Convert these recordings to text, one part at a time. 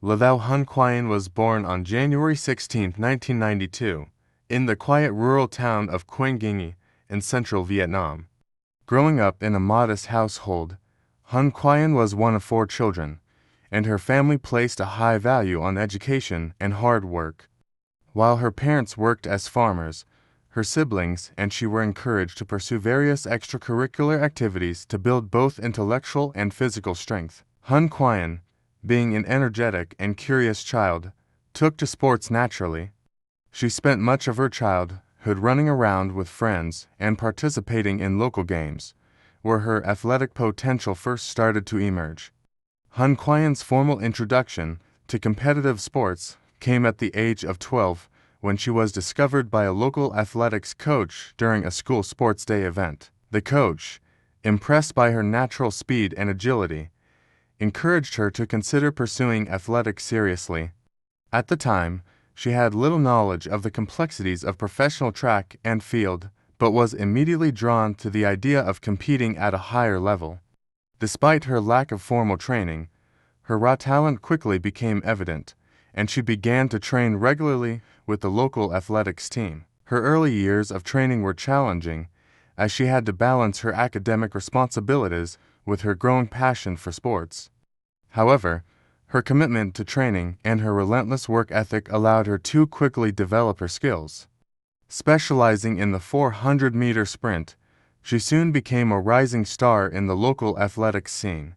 Lavau Hun Quyen was born on January 16, 1992, in the quiet rural town of Quang Nguyen in central Vietnam. Growing up in a modest household, Hun Quyen was one of 4 children, and her family placed a high value on education and hard work. While her parents worked as farmers, her siblings and she were encouraged to pursue various extracurricular activities to build both intellectual and physical strength. Hun Quyen, being an energetic and curious child, took to sports naturally. She spent much of her childhood running around with friends and participating in local games, where her athletic potential first started to emerge. Hun Quyen's formal introduction to competitive sports came at the age of 12 when she was discovered by a local athletics coach during a school sports day event. The coach, impressed by her natural speed and agility, encouraged her to consider pursuing athletics seriously. At the time, she had little knowledge of the complexities of professional track and field, but was immediately drawn to the idea of competing at a higher level. Despite her lack of formal training, her raw talent quickly became evident, and she began to train regularly with the local athletics team. Her early years of training were challenging, as she had to balance her academic responsibilities with her growing passion for sports. However, her commitment to training and her relentless work ethic allowed her to quickly develop her skills. Specializing in the 400-meter sprint, she soon became a rising star in the local athletics scene.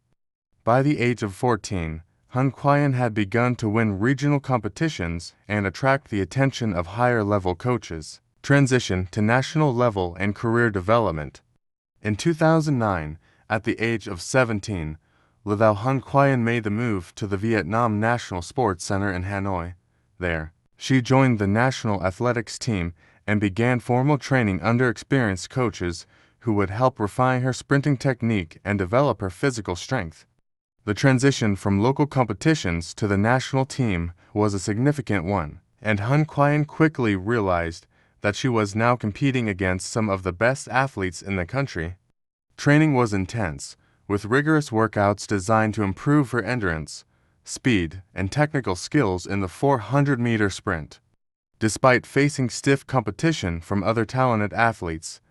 By the age of 14, Hun Quyen had begun to win regional competitions and attract the attention of higher-level coaches. Transition to national level and career development. In 2009, at the age of 17, Lavau Hun Quyen made the move to the Vietnam National Sports Center in Hanoi. There, she joined the national athletics team and began formal training under experienced coaches who would help refine her sprinting technique and develop her physical strength. The transition from local competitions to the national team was a significant one, and Hun Quyen quickly realized that she was now competing against some of the best athletes in the country. Training was intense, with rigorous workouts designed to improve her endurance, speed, and technical skills in the 400-meter sprint. Despite facing stiff competition from other talented athletes,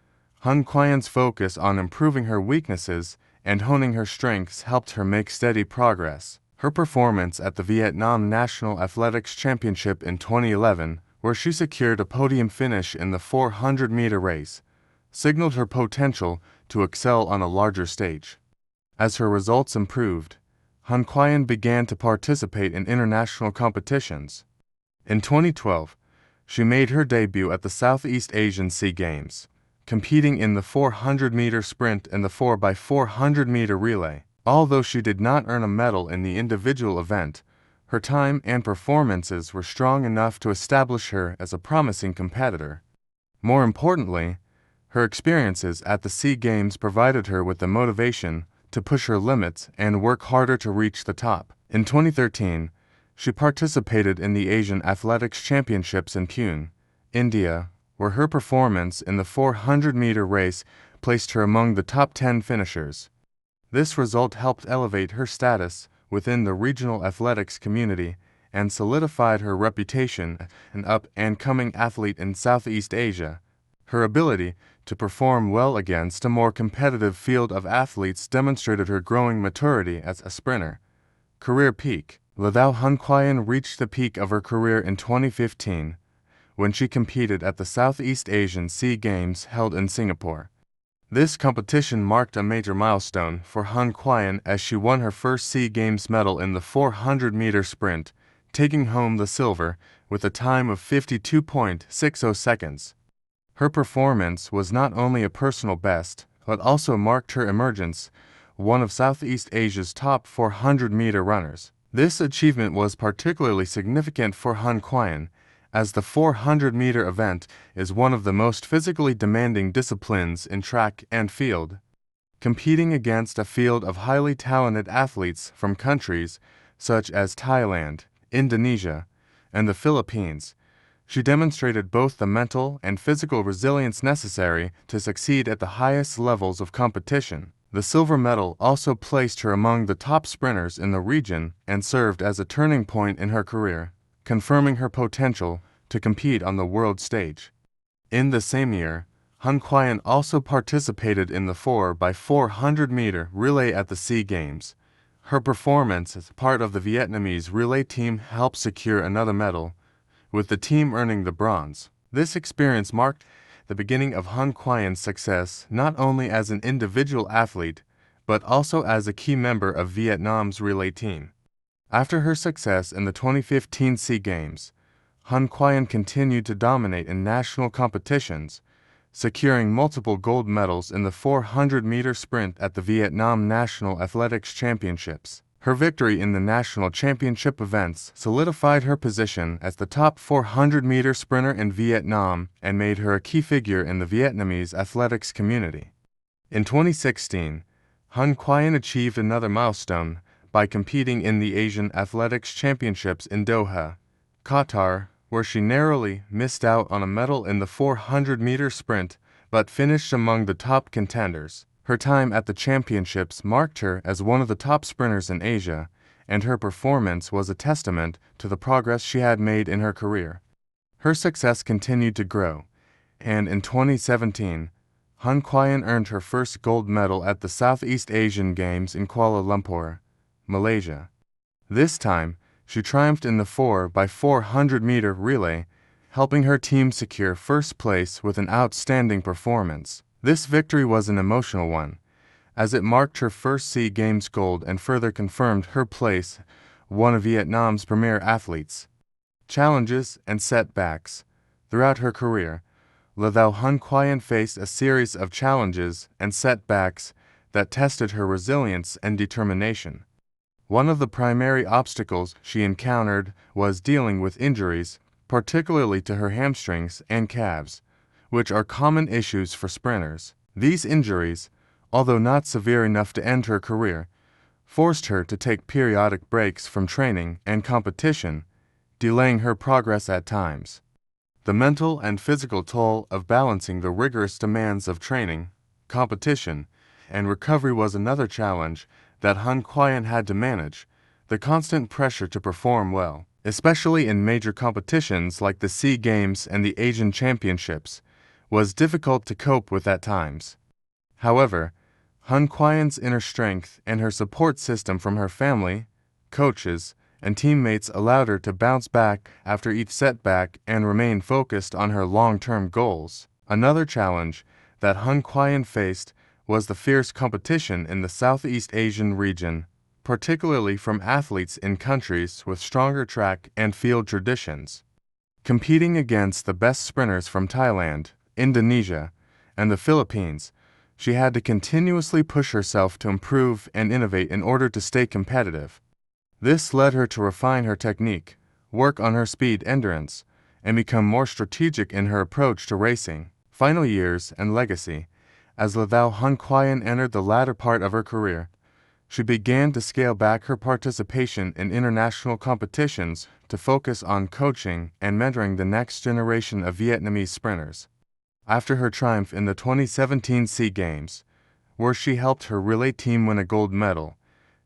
Hun Quyen's focus on improving her weaknesses and honing her strengths helped her make steady progress. Her performance at the Vietnam National Athletics Championship in 2011, where she secured a podium finish in the 400-meter race, signaled her potential to excel on a larger stage. As her results improved, Hun Quyen began to participate in international competitions. In 2012, she made her debut at the Southeast Asian Sea Games, competing in the 400-meter sprint and the 4x400-meter relay. Although she did not earn a medal in the individual event, her time and performances were strong enough to establish her as a promising competitor. More importantly, her experiences at the Sea Games provided her with the motivation to push her limits and work harder to reach the top. In 2013, she participated in the Asian Athletics Championships in Pune, India, where her performance in the 400-meter race placed her among the top 10 finishers. This result helped elevate her status within the regional athletics community and solidified her reputation as an up-and-coming athlete in Southeast Asia. Her ability to perform well against a more competitive field of athletes demonstrated her growing maturity as a sprinter. Career peak. Lavau Hun Quyen reached the peak of her career in 2015, when she competed at the Southeast Asian Sea Games held in Singapore. This competition marked a major milestone for Hun Quyen as she won her first Sea Games medal in the 400-meter sprint, taking home the silver with a time of 52.60 seconds. Her performance was not only a personal best, but also marked her emergence, one of Southeast Asia's top 400-meter runners. This achievement was particularly significant for Hun Quyen, as the 400-meter event is one of the most physically demanding disciplines in track and field. Competing against a field of highly talented athletes from countries such as Thailand, Indonesia, and the Philippines, she demonstrated both the mental and physical resilience necessary to succeed at the highest levels of competition. The silver medal also placed her among the top sprinters in the region and served as a turning point in her career, confirming her potential to compete on the world stage. In the same year, Huỳnh Quyên also participated in the 4x400-meter relay at the SEA Games. Her performance as part of the Vietnamese relay team helped secure another medal, with the team earning the bronze. This experience marked the beginning of Huỳnh Quyên's success not only as an individual athlete, but also as a key member of Vietnam's relay team. After her success in the 2015 SEA Games, Huỳnh Quyên continued to dominate in national competitions, securing multiple gold medals in the 400-meter sprint at the Vietnam National Athletics Championships. Her victory in the national championship events solidified her position as the top 400-meter sprinter in Vietnam and made her a key figure in the Vietnamese athletics community. In 2016, Huỳnh Quyên achieved another milestone by competing in the Asian Athletics Championships in Doha, Qatar, where she narrowly missed out on a medal in the 400-meter sprint but finished among the top contenders. Her time at the championships marked her as one of the top sprinters in Asia, and her performance was a testament to the progress she had made in her career. Her success continued to grow, and in 2017, Huỳnh Quyên earned her first gold medal at the Southeast Asian Games in Kuala Lumpur, Malaysia. This time, she triumphed in the 4x400-meter relay, helping her team secure first place with an outstanding performance. This victory was an emotional one, as it marked her first SEA Games gold and further confirmed her place as one of Vietnam's premier athletes. Challenges and setbacks. Throughout her career, Thảo Huỳnh Quyên faced a series of challenges and setbacks that tested her resilience and determination. One of the primary obstacles she encountered was dealing with injuries, particularly to her hamstrings and calves, which are common issues for sprinters. These injuries, although not severe enough to end her career, forced her to take periodic breaks from training and competition, delaying her progress at times. The mental and physical toll of balancing the rigorous demands of training, competition, and recovery was another challenge that Huỳnh Quyên had to manage. The constant pressure to perform well, especially in major competitions like the SEA Games and the Asian Championships, was difficult to cope with at times. However, Huỳnh Quyên's inner strength and her support system from her family, coaches, and teammates allowed her to bounce back after each setback and remain focused on her long-term goals. Another challenge that Huỳnh Quyên faced was the fierce competition in the Southeast Asian region, particularly from athletes in countries with stronger track and field traditions. Competing against the best sprinters from Thailand, Indonesia, and the Philippines, she had to continuously push herself to improve and innovate in order to stay competitive. This led her to refine her technique, work on her speed endurance, and become more strategic in her approach to racing. Final years and legacy. As Thảo Huỳnh Quyên entered the latter part of her career, she began to scale back her participation in international competitions to focus on coaching and mentoring the next generation of Vietnamese sprinters. After her triumph in the 2017 SEA Games, where she helped her relay team win a gold medal,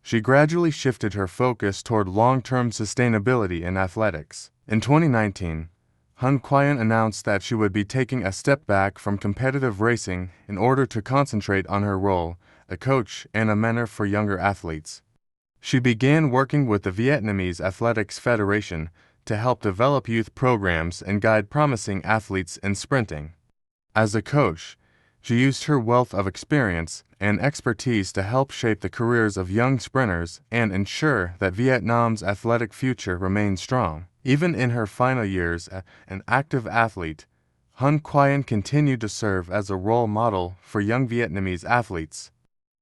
she gradually shifted her focus toward long-term sustainability in athletics. In 2019, Huỳnh Quyên announced that she would be taking a step back from competitive racing in order to concentrate on her role as a coach and a mentor for younger athletes. She began working with the Vietnamese Athletics Federation to help develop youth programs and guide promising athletes in sprinting. As a coach, she used her wealth of experience and expertise to help shape the careers of young sprinters and ensure that Vietnam's athletic future remained strong. Even in her final years as an active athlete, Huỳnh Quyên continued to serve as a role model for young Vietnamese athletes.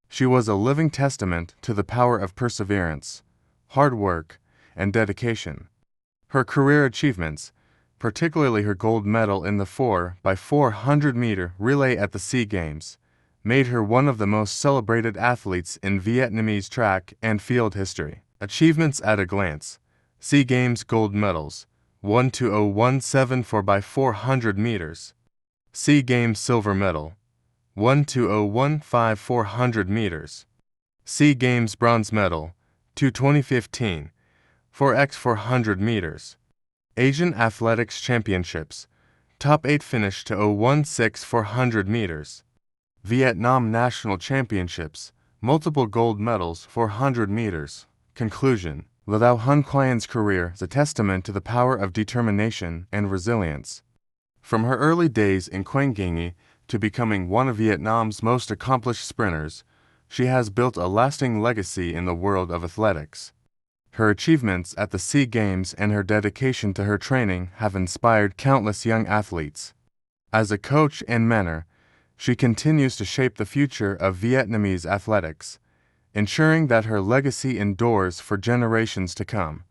She was a living testament to the power of perseverance, hard work, and dedication. Her career achievements, particularly her gold medal in the 4x400-meter relay at the SEA Games, made her one of the most celebrated athletes in Vietnamese track and field history. Achievements at a glance. SEA Games gold medals, 1:20:17 4x400 meters. SEA Games silver medal, 1:20:15 400 meters. SEA Games bronze medal, 2015, 4x 400 meters. Asian Athletics Championships, top 8 finish to 0:16 400 meters. Vietnam National Championships, multiple gold medals 400 meters. Conclusion: Ladao Hun Quian's career is a testament to the power of determination and resilience. From her early days in Quang to becoming one of Vietnam's most accomplished sprinters, she has built a lasting legacy in the world of athletics. Her achievements at the SEA Games and her dedication to her training have inspired countless young athletes. As a coach and mentor, she continues to shape the future of Vietnamese athletics, ensuring that her legacy endures for generations to come.